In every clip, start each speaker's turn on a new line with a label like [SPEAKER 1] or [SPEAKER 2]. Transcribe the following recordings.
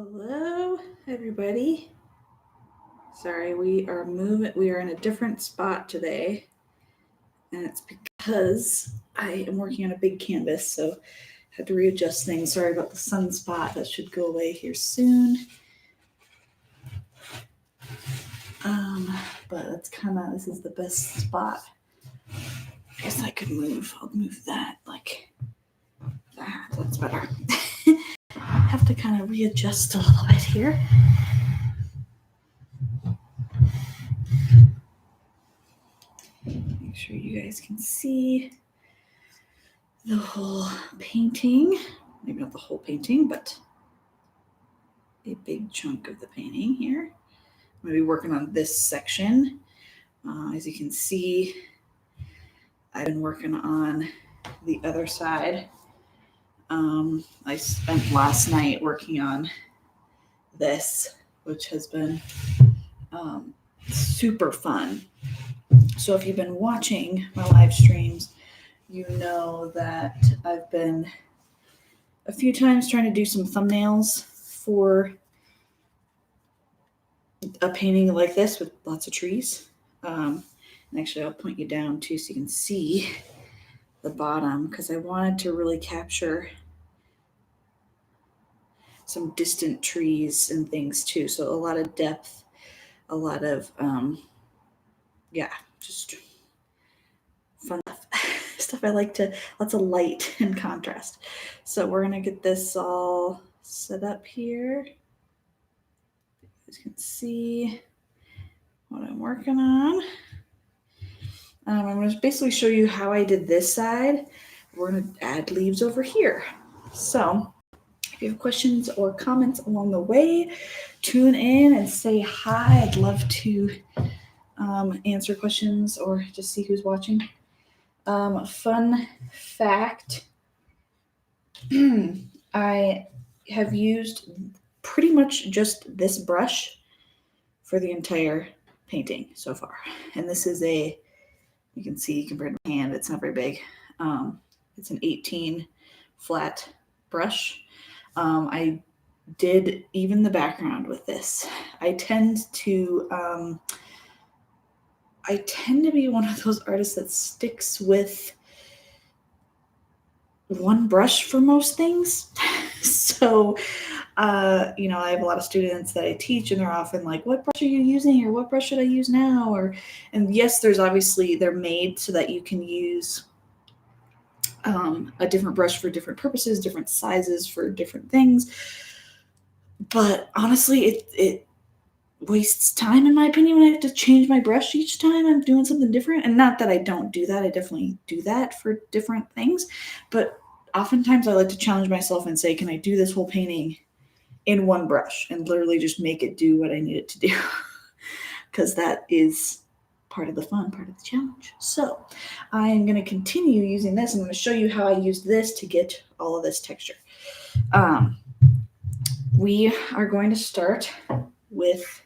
[SPEAKER 1] Hello, everybody. Sorry, we are moving. We are in a different spot today, and it's because I am working on a big canvas, so I had to readjust things. Sorry about the sunspot. That should go away here soon. But that's this is the best spot. I guess I could move. I'll move that like that. That's better. Have to kind of readjust a little bit here. Make sure you guys can see the whole painting. Maybe not the whole painting, but a big chunk of the painting here. I'm going to be working on this section. As you can see, I've been working on the other side. I spent last night working on this, which has been super fun. So if you've been watching my live streams, you know that I've been a few times trying to do some thumbnails for a painting like this with lots of trees. And actually, I'll point you down too so you can see the bottom, because I wanted to really capture some distant trees and things too. So a lot of depth, a lot of, just fun stuff. I like to, lots of light and contrast. So we're going to get this all set up here. You guys can see what I'm working on. I'm going to basically show you how I did this side. We're going to add leaves over here. So if you have questions or comments along the way, tune in and say hi. I'd love to answer questions or just see who's watching. Fun fact, I have used pretty much just this brush for the entire painting so far. And this is you can see compared to my hand, it's not very big. It's an 18 flat brush. I did even the background with this. I tend to be one of those artists that sticks with one brush for most things. So, I have a lot of students that I teach, and they're often like, what brush are you using? Or what brush should I use now? And yes, they're made so that you can use a different brush for different purposes, different sizes for different things. But honestly, it wastes time, in my opinion, when I have to change my brush each time I'm doing something different. And not that I don't do that. I definitely do that for different things. But oftentimes I like to challenge myself and say, can I do this whole painting in one brush and literally just make it do what I need it to do? Because that is part of the fun, part of the challenge. So I am going to continue using this. I'm going to show you how I use this to get all of this texture. We are going to start with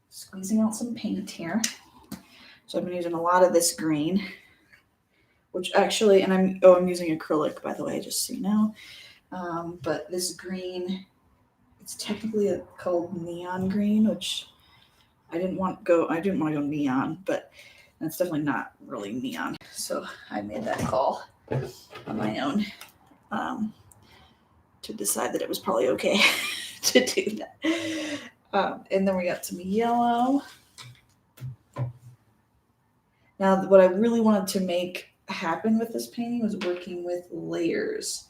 [SPEAKER 1] squeezing out some paint here. So I've been using a lot of this green, which actually, and I'm using acrylic, by the way, just so you know. But this green, it's technically called neon green, which I didn't want to go neon, but it's definitely not really neon. So I made that call on my own to decide that it was probably okay to do that. And then we got some yellow. Now, what I really wanted to make happen with this painting was working with layers.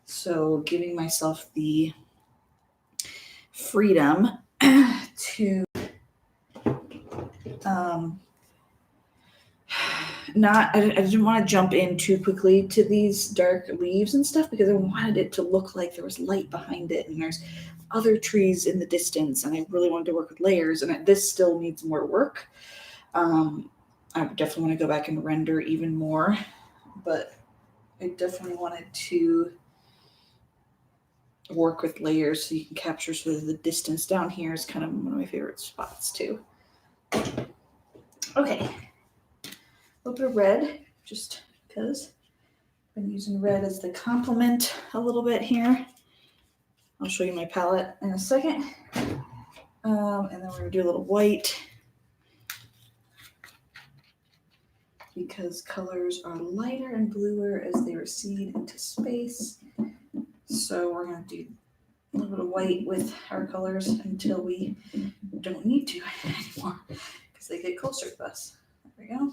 [SPEAKER 1] So giving myself the freedom to I didn't want to jump in too quickly to these dark leaves and stuff, because I wanted it to look like there was light behind it and there's other trees in the distance, and I really wanted to work with layers, and this still needs more work. I definitely want to go back and render even more, but I definitely wanted to work with layers so you can capture sort of the distance. Down here is kind of one of my favorite spots too. Okay. A little bit of red, just because I've been using red as the complement a little bit here. I'll show you my palette in a second. And then we're gonna do a little white because colors are lighter and bluer as they recede into space. So we're gonna do a little bit of white with our colors until we don't need to anymore because they get closer to us. There we go.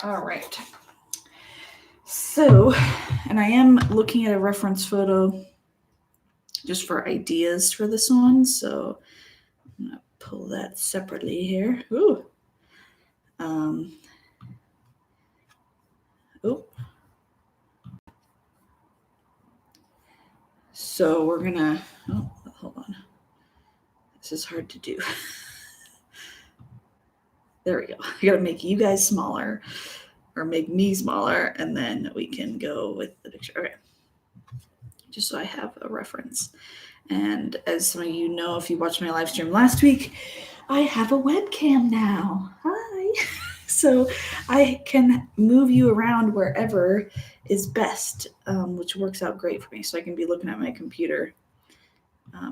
[SPEAKER 1] All right. So, and I am looking at a reference photo just for ideas for this one. So I'm gonna pull that separately here. Ooh. Oh. So we're gonna, oh, hold on. This is hard to do. There we go. I gotta make you guys smaller or make me smaller and then we can go with the picture. Okay. Just so I have a reference. And as some of you know, if you watched my live stream last week, I have a webcam now. Hi. So I can move you around wherever is best, which works out great for me. So I can be looking at my computer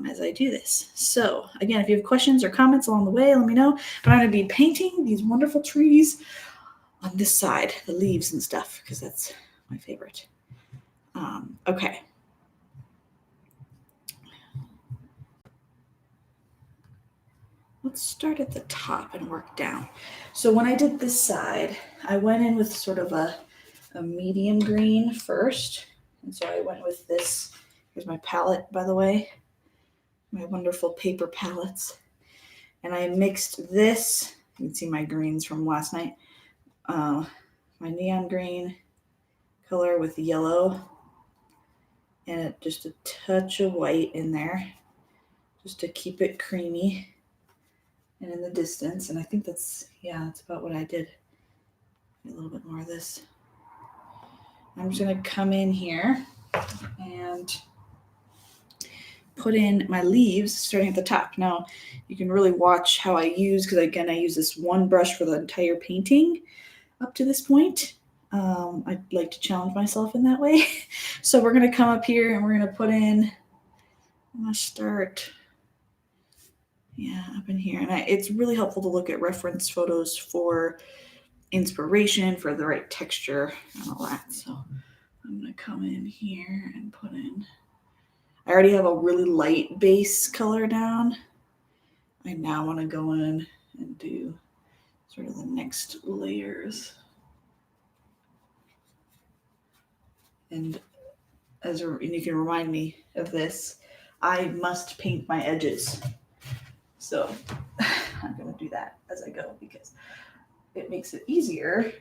[SPEAKER 1] as I do this. So again, if you have questions or comments along the way, let me know. But I'm going to be painting these wonderful trees on this side, the leaves and stuff, because that's my favorite. Okay. Let's start at the top and work down. So when I did this side, I went in with sort of a medium green first. And so I went with this. Here's my palette, by the way. My wonderful paper palettes. And I mixed this. You can see my greens from last night. My neon green color with yellow. And just a touch of white in there. Just to keep it creamy. And in the distance, and I think that's about what I did. A little bit more of this. I'm just going to come in here and put in my leaves starting at the top. Now, you can really watch how I use, because again, I use this one brush for the entire painting up to this point. I'd like to challenge myself in that way. So we're going to come up here and we're going to put in, I'm going to start up in here. And it's really helpful to look at reference photos for inspiration, for the right texture and all that. So I'm going to come in here and put in, I already have a really light base color down. I now want to go in and do sort of the next layers. And you can remind me of this, I must paint my edges. So I'm going to do that as I go because it makes it easier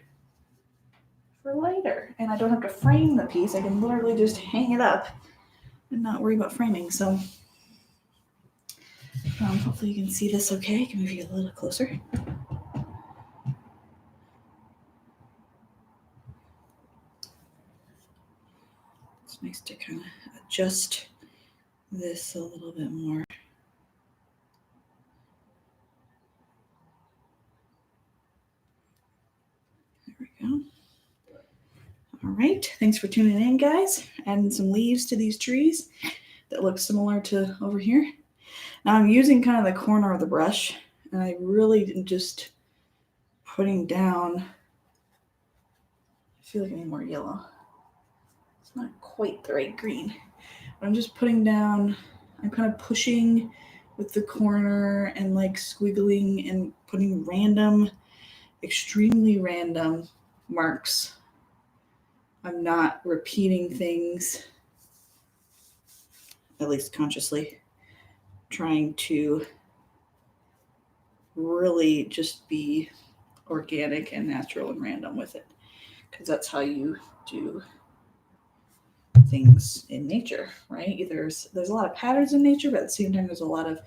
[SPEAKER 1] for later. And I don't have to frame the piece. I can literally just hang it up and not worry about framing. So hopefully you can see this okay. I can move you a little closer. It's nice to kind of adjust this a little bit more. There we go. All right, thanks for tuning in, guys. Adding some leaves to these trees that look similar to over here. Now I'm using kind of the corner of the brush, and I really am just putting down, I feel like I need more yellow. It's not quite the right green, but I'm just putting down, I'm kind of pushing with the corner and like squiggling and putting random, extremely random marks. I'm not repeating things, at least consciously, trying to really just be organic and natural and random with it, because that's how you do things in nature, right? There's a lot of patterns in nature, but at the same time there's a lot of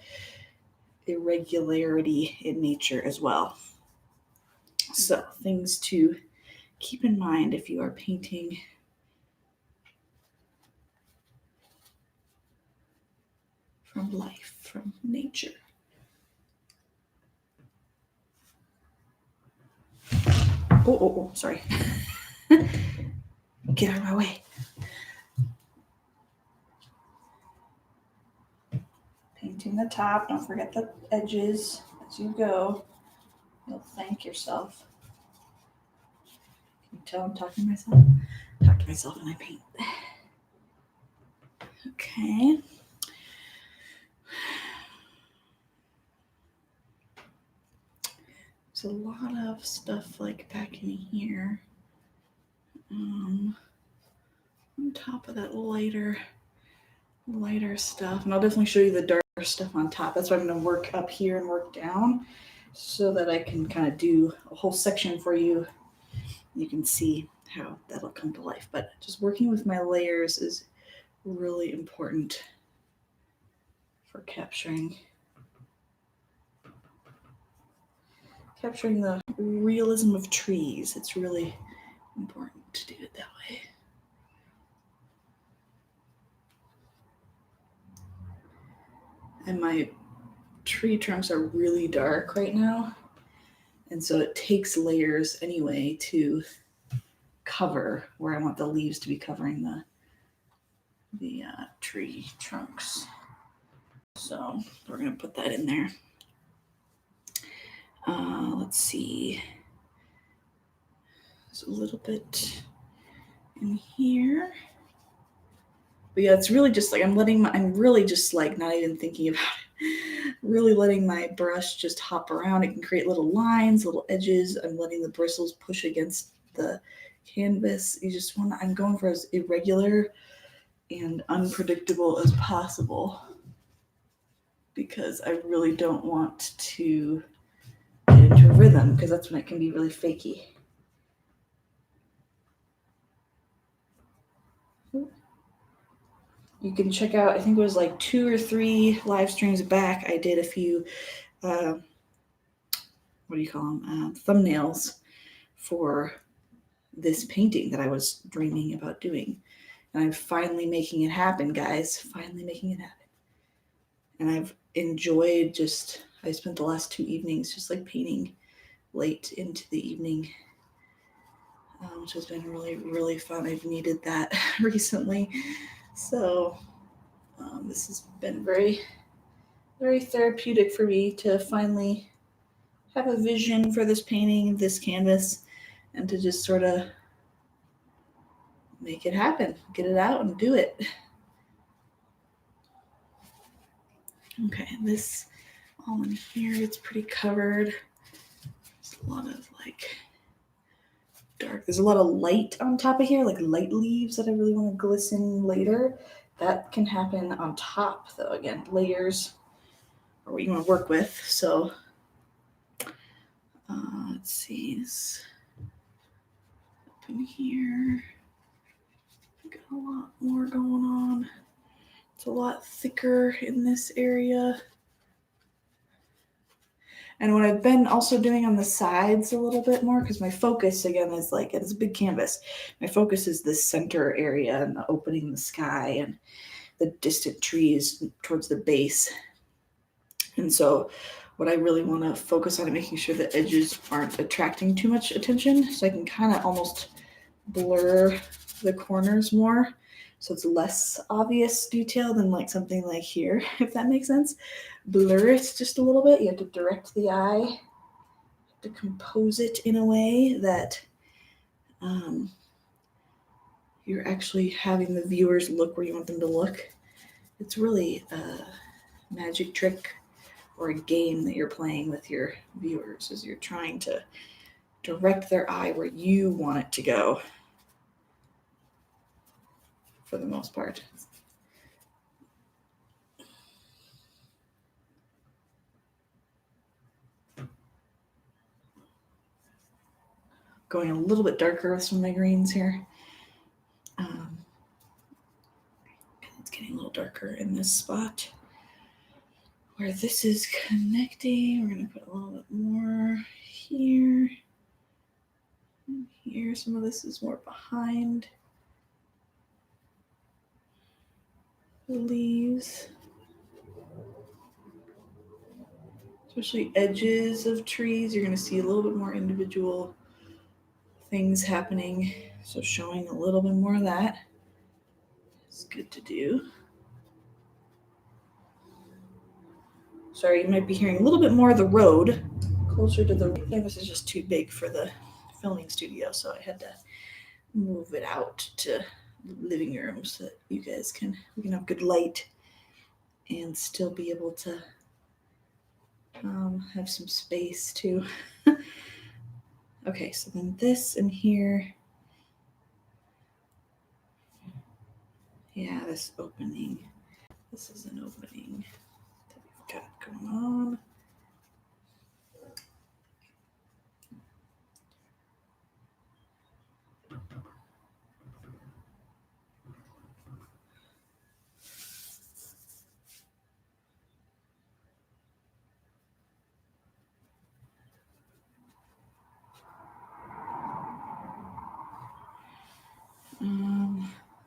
[SPEAKER 1] irregularity in nature as well. So things to keep in mind if you are painting from life, from nature. Oh, sorry. Get out of my way. the top. Don't forget the edges as you go. You'll thank yourself. Can you tell I'm talking to myself? I talk to myself when I paint. Okay. There's a lot of stuff like back in here. On top of that lighter stuff. And I'll definitely show you the darker stuff on top. That's why I'm going to work up here and work down so that I can kind of do a whole section for you. You can see how that'll come to life. But just working with my layers is really important for capturing the realism of trees. It's really important to do it that way. And my tree trunks are really dark right now. And so it takes layers anyway to cover where I want the leaves to be covering the tree trunks. So we're going to put that in there. Let's see. There's a little bit in here. But yeah, it's really just like I'm really just like not even thinking about it. Really letting my brush just hop around. It can create little lines, little edges. I'm letting the bristles push against the canvas. I'm going for as irregular and unpredictable as possible because I really don't want to get into rhythm because that's when it can be really fakey. You can check out, I think it was like 2 or 3 live streams back, I did a few, thumbnails for this painting that I was dreaming about doing. And I'm finally making it happen, guys. Finally making it happen. And I've enjoyed I spent the last 2 evenings just like painting late into the evening, which has been really, really fun. I've needed that recently. So this has been very, very therapeutic for me to finally have a vision for this painting, this canvas, and to just sort of make it happen, get it out and do it. Okay, this all in here, it's pretty covered. There's a lot of like dark, there's a lot of light on top of here, like light leaves that I really want to glisten later. That can happen on top though. Again, layers are what you want to work with. So let's see, this up in here, got a lot more going on. It's a lot thicker in this area. And what I've been also doing on the sides a little bit more, because my focus again is like, it's a big canvas. My focus is this center area and the opening in the sky and the distant trees towards the base. And so what I really want to focus on is making sure the edges aren't attracting too much attention. So I can kind of almost blur the corners more. So it's less obvious detail than like something like here, if that makes sense. Blur it just a little bit. You have to direct the eye, to compose it in a way that you're actually having the viewers look where you want them to look. It's really a magic trick or a game that you're playing with your viewers as you're trying to direct their eye where you want it to go for the most part. Going a little bit darker with some of my greens here. It's getting a little darker in this spot where this is connecting. We're going to put a little bit more here. And here, some of this is more behind the leaves. Especially edges of trees, you're going to see a little bit more individual things happening. So showing a little bit more of that is good to do. Sorry, you might be hearing a little bit more of the road closer to the canvas is just too big for the filming studio, so I had to move it out to the living room so that we can have good light and still be able to have some space too. Okay, so then this in here, yeah, this opening. This is an opening that we've got going on.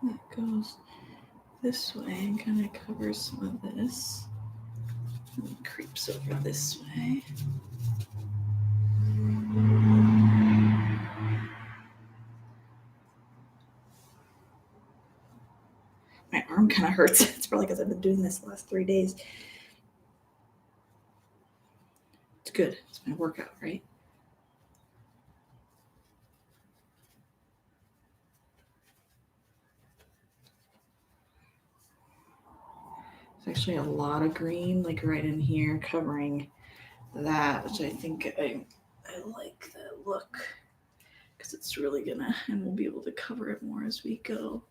[SPEAKER 1] That goes this way and kind of covers some of this. And it creeps over this way. My arm kind of hurts. It's probably because I've been doing this the last 3 days. It's good. It's my workout, right? There's actually a lot of green, like right in here, covering that, which I think I like that look because it's really gonna, and we'll be able to cover it more as we go.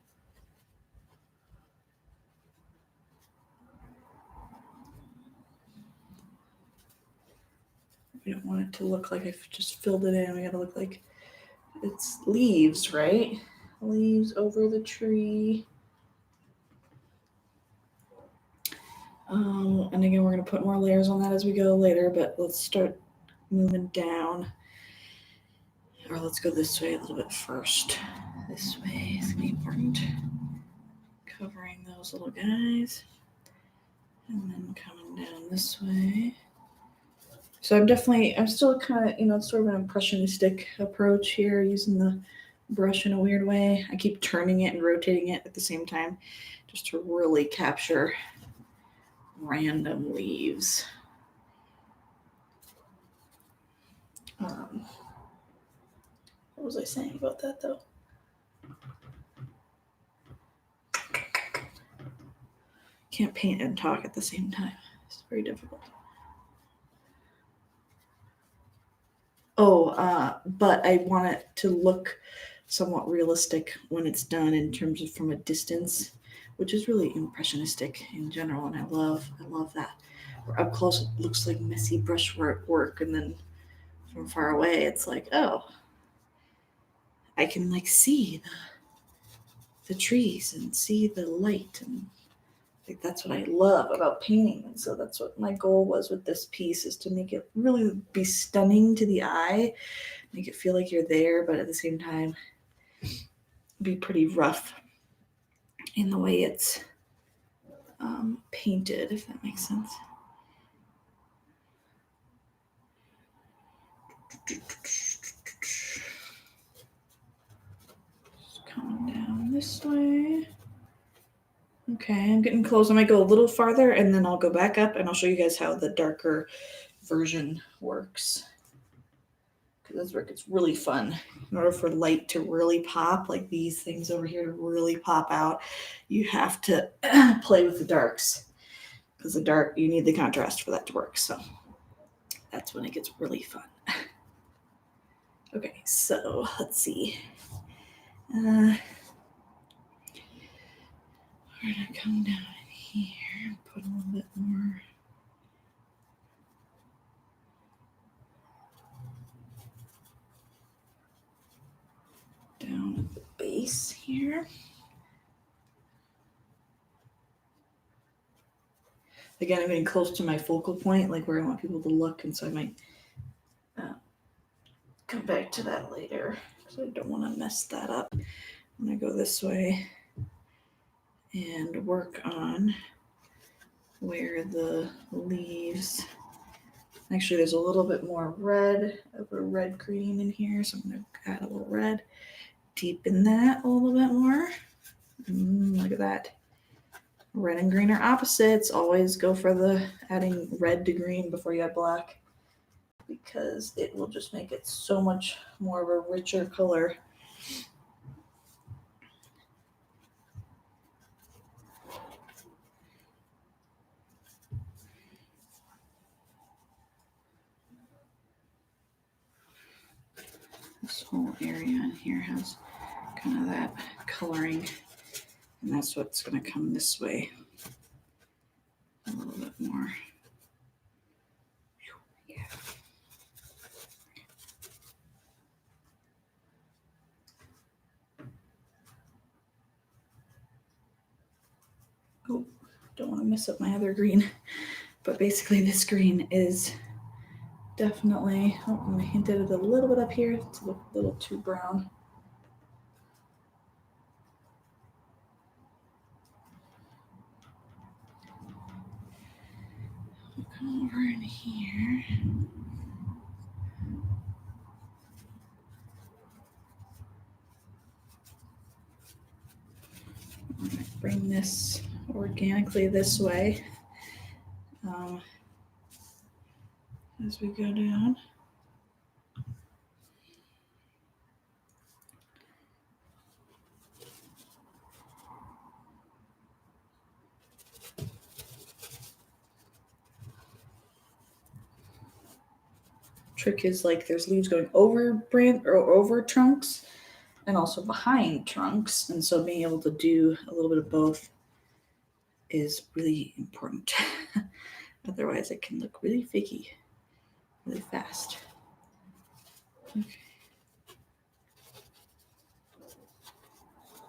[SPEAKER 1] We don't want it to look like I've just filled it in. We gotta look like it's leaves, right? Leaves over the tree. And again, we're going to put more layers on that as we go later, but let's start moving down. Or let's go this way a little bit first. This way is going to be important. Covering those little guys. And then coming down this way. So I'm still kind of, it's sort of an impressionistic approach here, using the brush in a weird way. I keep turning it and rotating it at the same time just to really capture random leaves. What was I saying about that though? Can't paint and talk at the same time. It's very difficult. But I want it to look somewhat realistic when it's done in terms of from a distance, which is really impressionistic in general, and I love that. Where up close it looks like messy brushwork, and then from far away it's like, oh, I can like see the trees and see the light, and like that's what I love about painting. And so that's what my goal was with this piece, is to make it really be stunning to the eye, make it feel like you're there, but at the same time be pretty rough in the way it's painted, if that makes sense. Just coming down this way. Okay, I'm getting close. I might go a little farther and then I'll go back up and I'll show you guys how the darker version works. Because that's where it gets really fun. In order for light to really pop, like these things over here to really pop out, you have to play with the darks. Because the dark, you need the contrast for that to work. So that's when it gets really fun. Okay, so let's see. We're gonna come down in here and put a little bit more. Down at the base here. Again, I'm getting close to my focal point, like where I want people to look, and so I might come back to that later because I don't want to mess that up. I'm gonna go this way and work on where the leaves. Actually, there's a little bit more red of a red green in here, so I'm gonna add a little red, deepen that a little bit more. Look at that. Red and green are opposites. Always go for the adding red to green before you add black, because it will just make it so much more of a richer color. This whole area in here has kind of that coloring, and that's what's going to come this way a little bit more. Yeah. Oh, don't want to mess up my other green, but basically this green is definitely, I hinted it a little bit up here. It's a little too brown. Come over in here. I'm going to bring this organically this way as we go down. Trick is like there's leaves going over branch or over trunks and also behind trunks, and so being able to do a little bit of both is really important. Otherwise it can look really fakey really fast. Okay.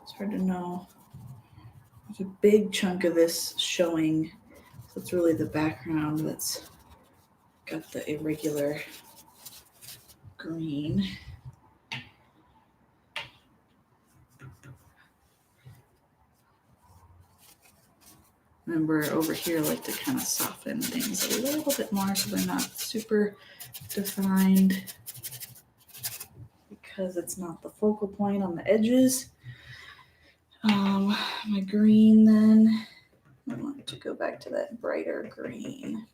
[SPEAKER 1] It's hard to know. There's a big chunk of this showing, so it's really the background that's got the irregular green. Remember over here, I like to kind of soften things a little bit more so they're not super defined, because it's not the focal point on the edges. My green then, I want to go back to that brighter green.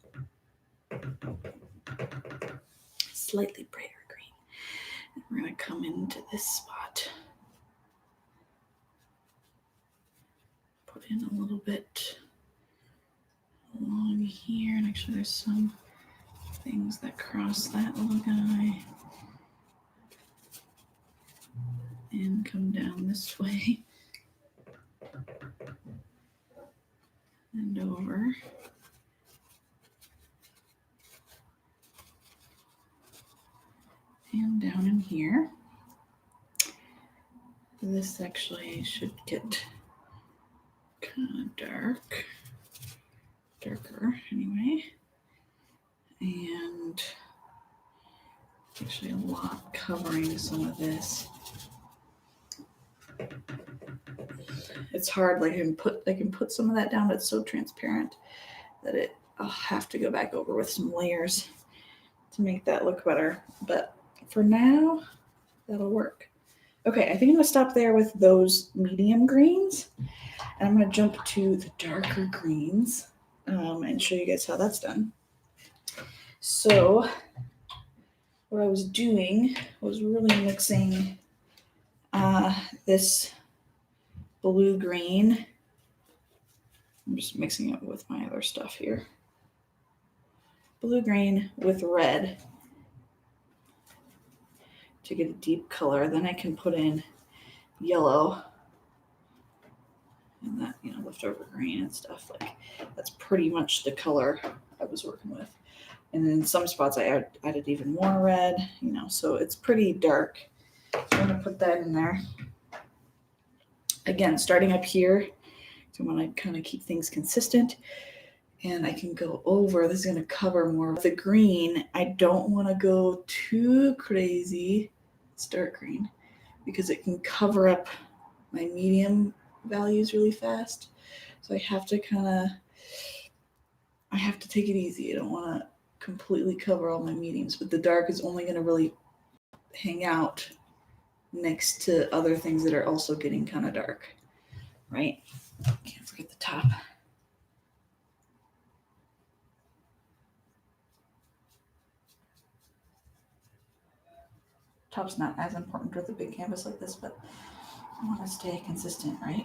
[SPEAKER 1] Slightly brighter green. And we're going to come into this spot. Put in a little bit along here, and actually there's some things that cross that little guy and come down this way and over. And down in here. This actually should get kind of darker anyway. And actually a lot covering some of this. It's hard, like I can put some of that down, but it's so transparent that I'll have to go back over with some layers to make that look better. But for now, that'll work. Okay, I think I'm gonna stop there with those medium greens, and I'm gonna jump to the darker greens and show you guys how that's done. So what I was doing was really mixing this blue green. I'm just mixing it with my other stuff here. Blue green with red to get a deep color. Then I can put in yellow and that, leftover green and stuff. Like that's pretty much the color I was working with. And in some spots I added even more red, so it's pretty dark. So I'm gonna put that in there. Again, starting up here, so I want to kind of keep things consistent. And I can go over, this is going to cover more of the green. I don't want to go too crazy. It's dark green because it can cover up my medium values really fast. So I have to take it easy. I don't want to completely cover all my mediums, but the dark is only going to really hang out next to other things that are also getting kind of dark, right? Can't forget the top. Top's not as important with a big canvas like this, but I want to stay consistent, right?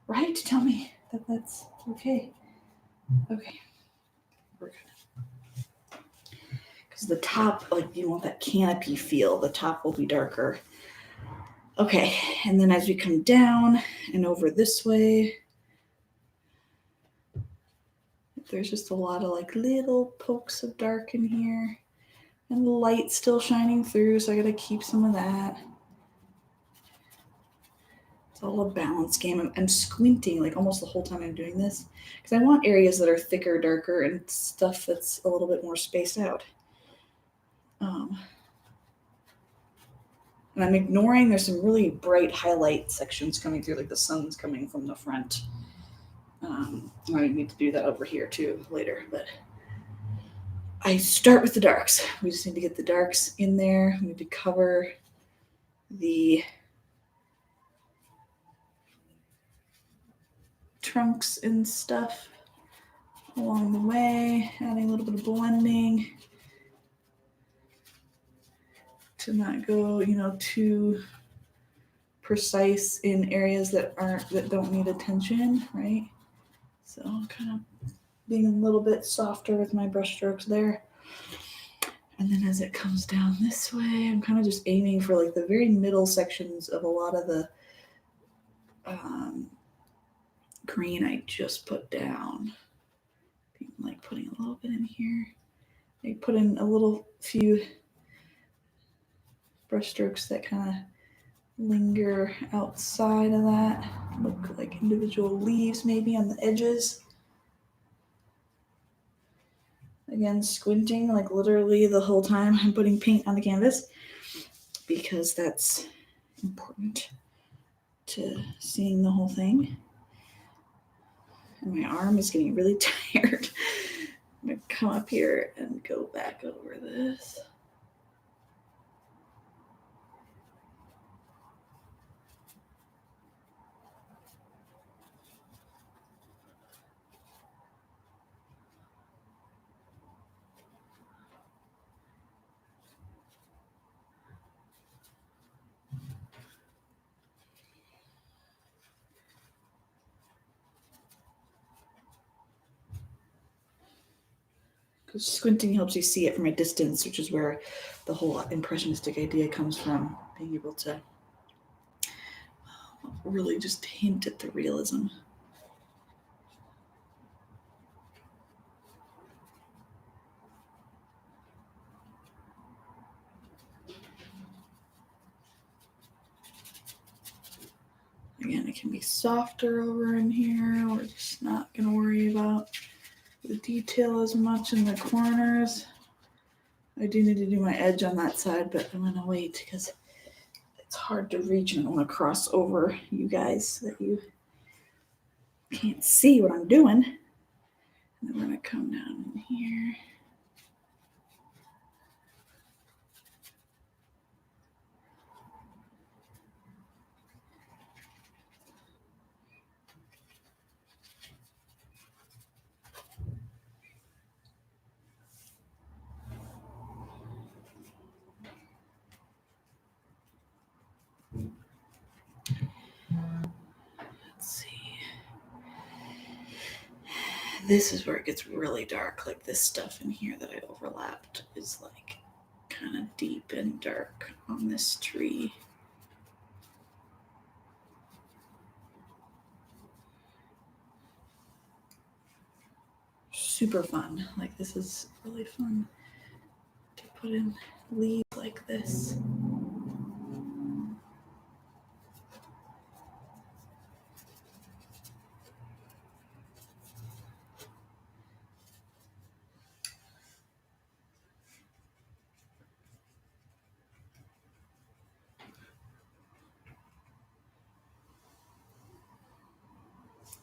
[SPEAKER 1] Right? Tell me that that's okay. Okay, we're good. Because the top, like, you want that canopy feel. The top will be darker. Okay, and then as we come down and over this way, there's just a lot of like little pokes of dark in here. And the light's still shining through, so I gotta keep some of that. It's all a balance game. I'm squinting like almost the whole time I'm doing this because I want areas that are thicker, darker, and stuff that's a little bit more spaced out. And I'm ignoring, there's some really bright highlight sections coming through, like the sun's coming from the front. I need to do that over here too later, but I start with the darks. We just need to get the darks in there. We need to cover the trunks and stuff along the way, adding a little bit of blending to not go, too precise in areas that don't need attention, right? So kind of being a little bit softer with my brush strokes there. And then as it comes down this way, I'm kind of just aiming for like the very middle sections of a lot of the green I just put down. Like putting a little bit in here. I put in a little few brush strokes that kind of linger outside of that. Look like individual leaves maybe on the edges. Again, squinting like literally the whole time I'm putting paint on the canvas because that's important to seeing the whole thing. And my arm is getting really tired. I'm going to come up here and go back over this. Because squinting helps you see it from a distance, which is where the whole impressionistic idea comes from, being able to really just hint at the realism. Again, it can be softer over in here. We're just not going to worry about the detail as much in the corners. I do need to do my edge on that side, but I'm going to wait because it's hard to reach and I don't want to cross over you guys so that you can't see what I'm doing. And then we're going to come down in here. Let's see. This is where it gets really dark. Like this stuff in here that I overlapped is like kind of deep and dark on this tree. Super fun. Like this is really fun to put in leaves like this.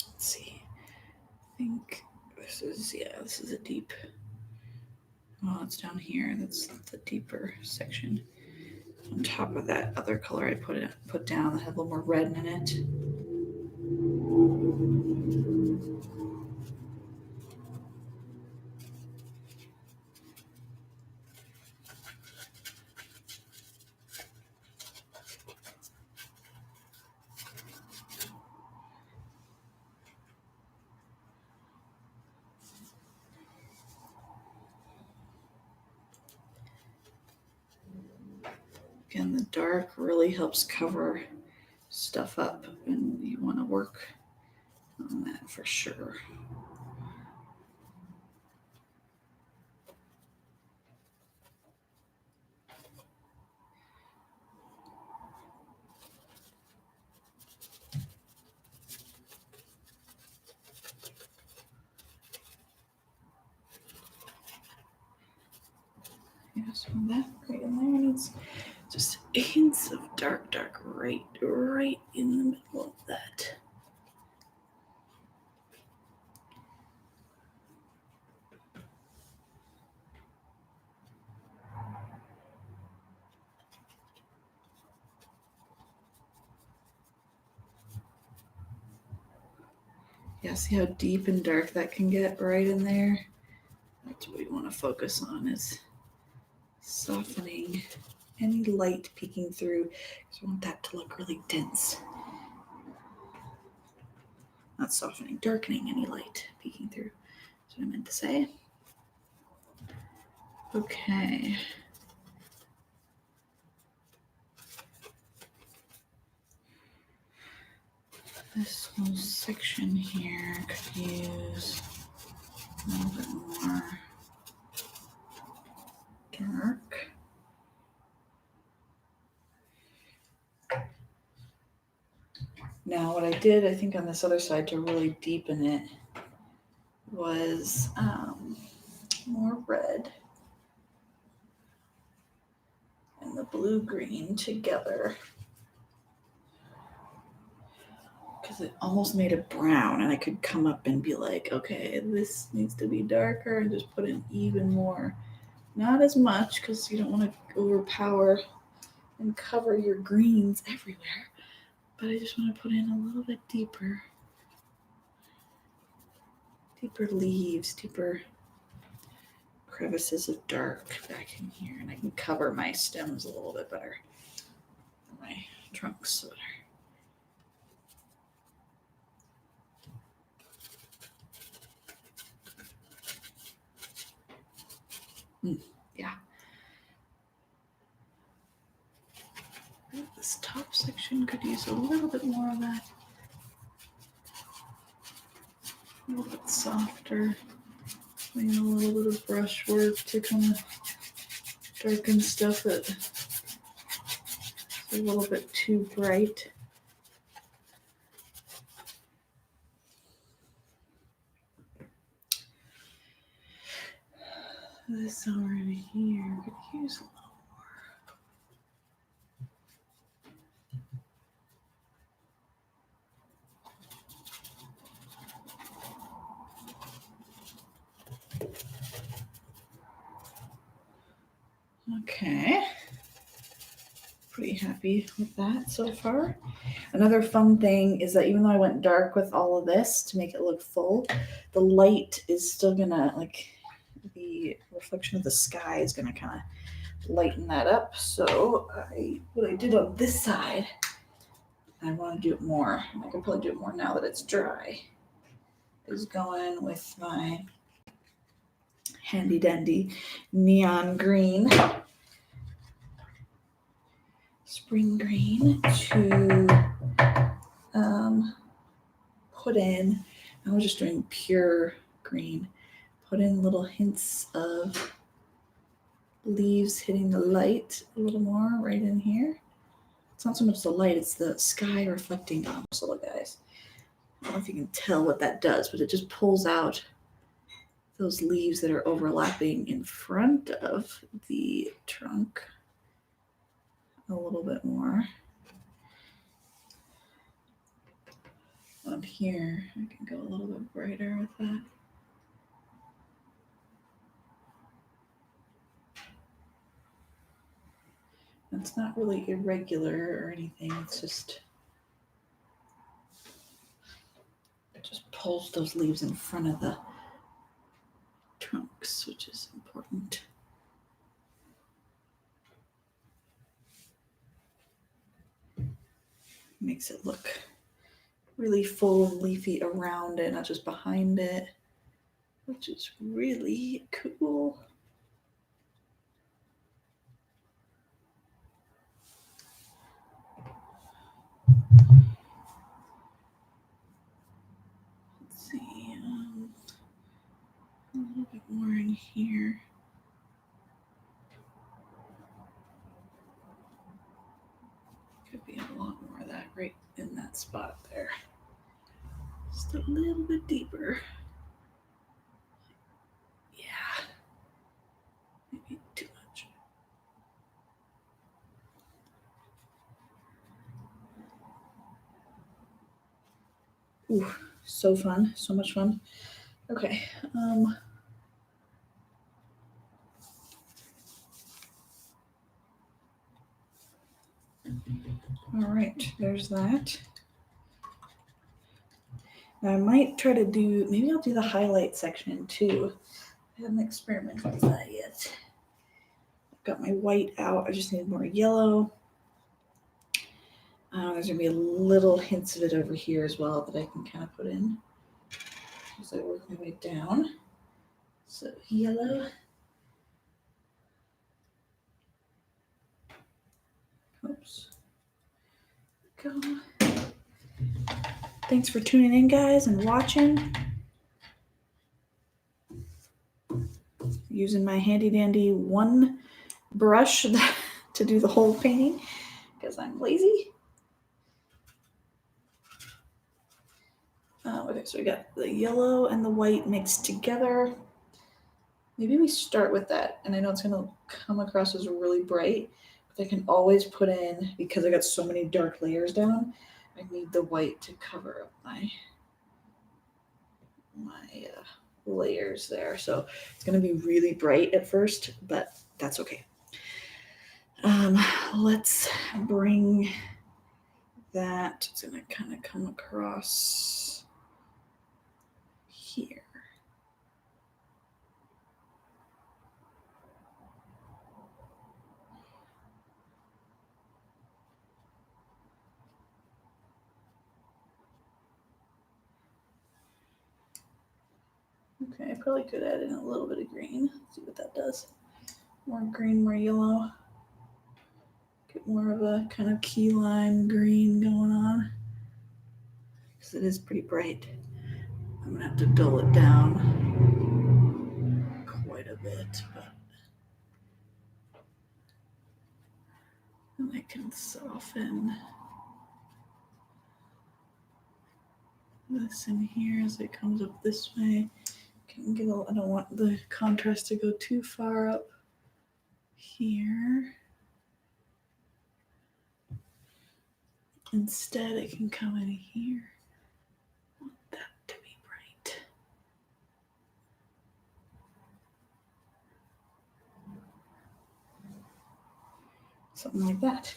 [SPEAKER 1] Let's see. I think this is a deep. Oh, it's down here. That's the deeper section. On top of that other color I put down that had a little more red in it. Again, the dark really helps cover stuff up, and you want to work on that for sure. Yeah, so that right in there needs just hints of dark right in the middle of that. Yeah, see how deep and dark that can get right in there? That's what we want to focus on, is softening any light peeking through, because we want that to look really dense. Not softening, darkening any light peeking through. That's what I meant to say. Okay. This whole section here could use a little bit more dark. Now what I did, I think on this other side to really deepen it, was more red and the blue-green together, because it almost made it brown, and I could come up and be like, okay, this needs to be darker, and just put in even more. Not as much, because you don't want to overpower and cover your greens everywhere, but I just want to put in a little bit deeper leaves, deeper crevices of dark back in here, and I can cover my stems a little bit better, my trunks better. Yeah. This top section could use a little bit more of that. A little bit softer. Maybe a little bit of brush work to kind of darken stuff that's a little bit too bright. This over in here could use a little more. Okay. Pretty happy with that so far. Another fun thing is that even though I went dark with all of this to make it look full, the light is still gonna, like, the reflection of the sky is gonna kind of lighten that up. So what I did on this side, I want to do it more. I can probably do it more now that it's dry. Is going with my handy dandy neon green, spring green, to put in. I was just doing pure green. Put in little hints of leaves hitting the light a little more right in here. It's not so much the light, it's the sky reflecting on those little guys. I don't know if you can tell what that does, but it just pulls out those leaves that are overlapping in front of the trunk a little bit more. On here, I can go a little bit brighter with that. It's not really irregular or anything, it's just, it just pulls those leaves in front of the trunks, which is important. Makes it look really full and leafy around it, not just behind it, which is really cool. Could be a lot more of that right in that spot there. Just a little bit deeper. Yeah. Maybe too much. Ooh, so fun. So much fun. Okay. All right, there's that. Now I might try to do, maybe I'll do the highlight section too. I haven't experimented with that yet. I've got my white out. I just need more yellow. There's gonna be a little hints of it over here as well that I can kind of put in as I work my way down. So yellow. Oops. Go. Thanks for tuning in, guys, and watching. Using my handy dandy one brush to do the whole painting because I'm lazy. Okay, so we got the yellow and the white mixed together. Maybe we start with that, and I know it's gonna come across as really bright, but I can always put in, because I got so many dark layers down, I need the white to cover up my layers there. So it's gonna be really bright at first, but that's okay. Let's bring that, it's gonna kind of come across here. Okay, I probably could add in a little bit of green. Let's see what that does. More green, more yellow. Get more of a kind of key lime green going on. Because it is pretty bright. I'm going to have to dull it down quite a bit, but then I can soften this in here as it comes up this way. Can get I don't want the contrast to go too far up here. Instead, it can come in here. I want that to be bright. Something like that.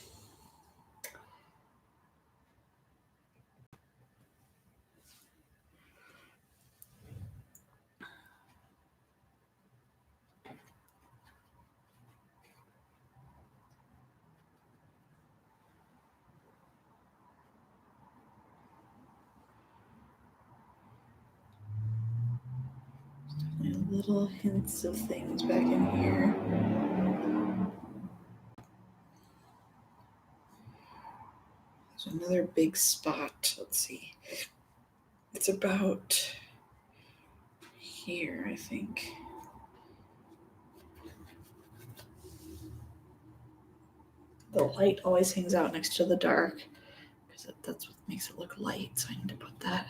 [SPEAKER 1] Little hints of things back in here. There's another big spot. Let's see. It's about here, I think. The light always hangs out next to the dark because that's what makes it look light. So I need to put that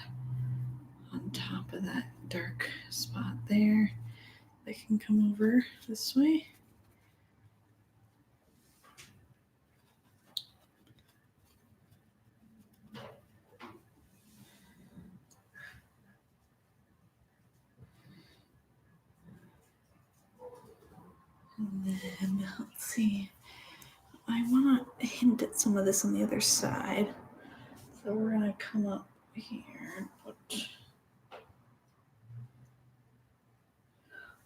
[SPEAKER 1] on top of that dark spot there. I can come over this way. And then let's see. I want to hint at some of this on the other side. So we're going to come up here and put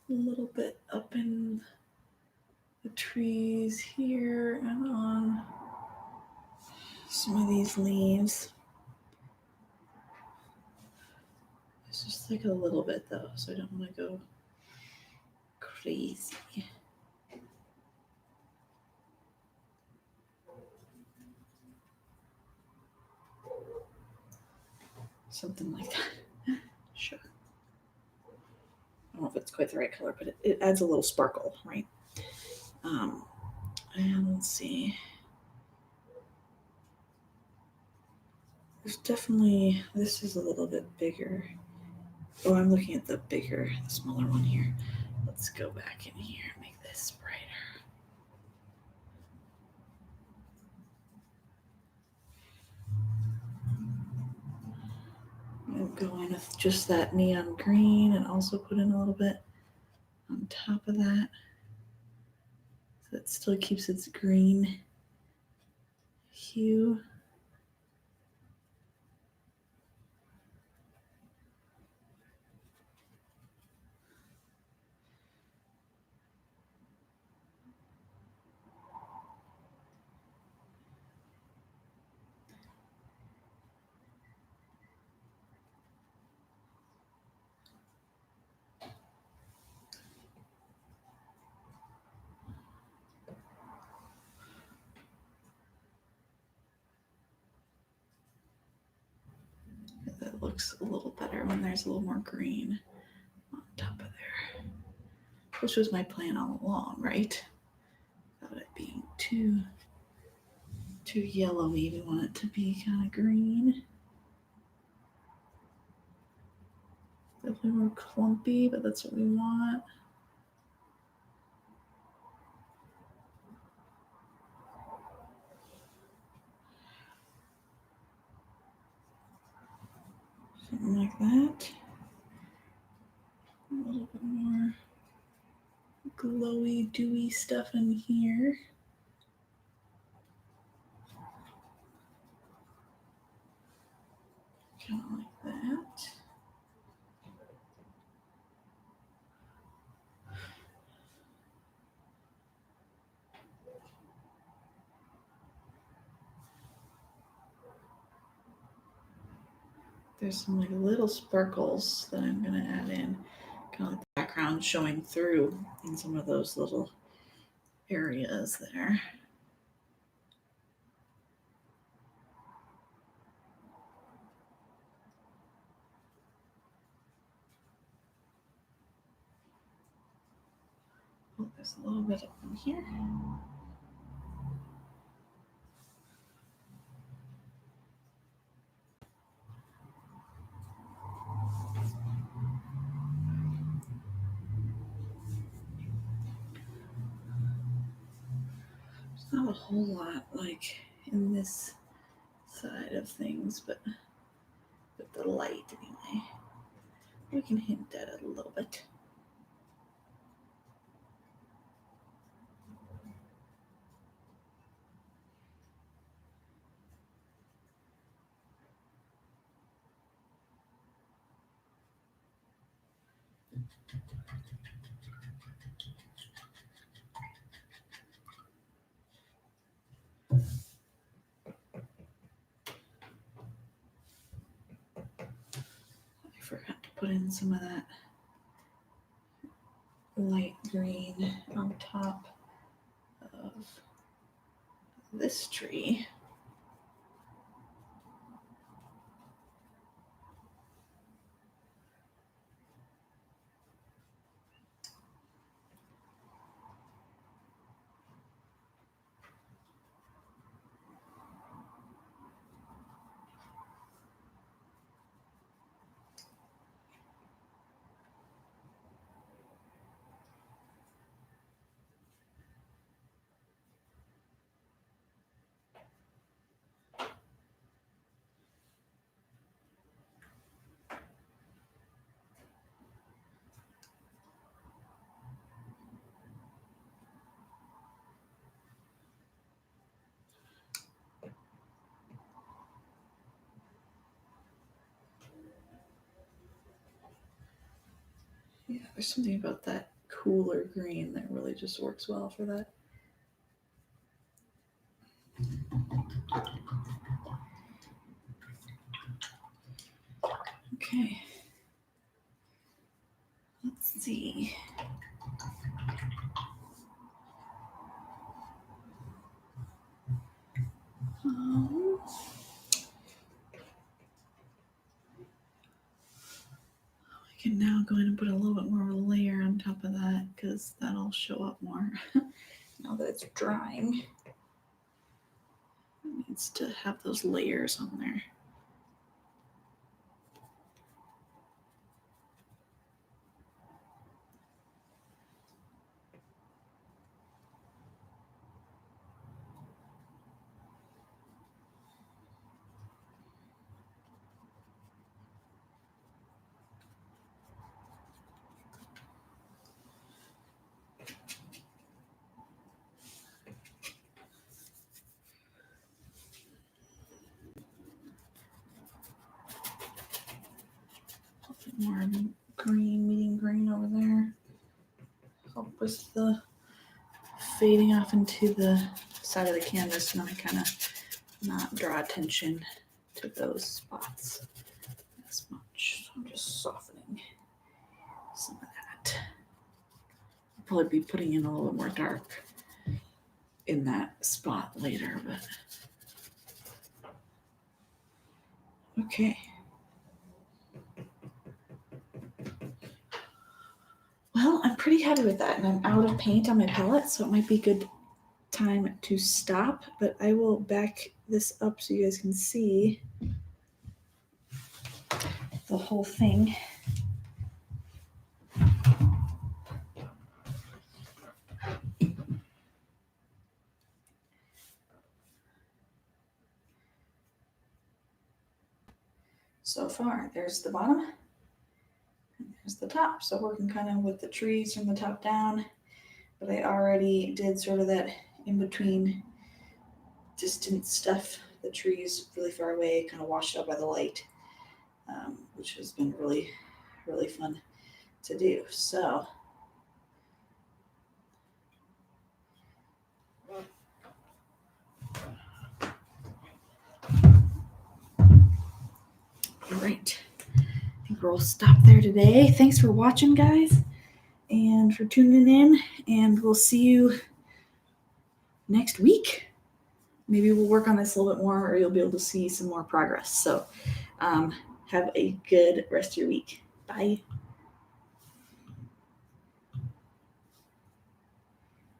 [SPEAKER 1] a little bit up in the trees here and on some of these leaves. It's just like a little bit though, so I don't want to go crazy. Something like that. Sure. I don't know if it's quite the right color, but it adds a little sparkle, right? And let's see. There's definitely, this is a little bit bigger. Oh, I'm looking at the smaller one here. Let's go back in here and make this brighter. I'm going with just that neon green and also put in a little bit on top of that. So it still keeps its green hue. That looks a little better when there's a little more green on top of there. This was my plan all along, right? Without it being too yellowy, we want it to be kind of green. Definitely more clumpy, but that's what we want. Something like that. A little bit more glowy, dewy stuff in here. Kind of like that. There's some like little sparkles that I'm going to add in, kind of like the background showing through in some of those little areas there. Oh, there's a little bit up in here. There's not a whole lot like in this side of things, but with the light anyway, we can hint at it a little bit. I forgot to put in some of that light green on top of this tree. Yeah, there's something about that cooler green that really just works well for that. Okay. Let's see. I can now go in and put a little bit more of a layer on top of that because that'll show up more now that it's drying. It needs to have those layers on there. more green, medium green over there. Help with the fading off into the side of the canvas. And then I kind of not draw attention to those spots as much. So I'm just softening some of that. I'll probably be putting in a little bit more dark in that spot later, but okay. Well, I'm pretty happy with that, and I'm out of paint on my palette, so it might be a good time to stop, but I will back this up so you guys can see the whole thing. So far, there's the bottom and there's the top. So working kind of with the trees from the top down, but I already did sort of that in between distant stuff. The trees really far away, kind of washed out by the light, which has been really, really fun to do. So all right, I think we'll stop there today. Thanks for watching, guys, and for tuning in, and we'll see you next week. Maybe we'll work on this a little bit more, or you'll be able to see some more progress. So have a good rest of your week. Bye.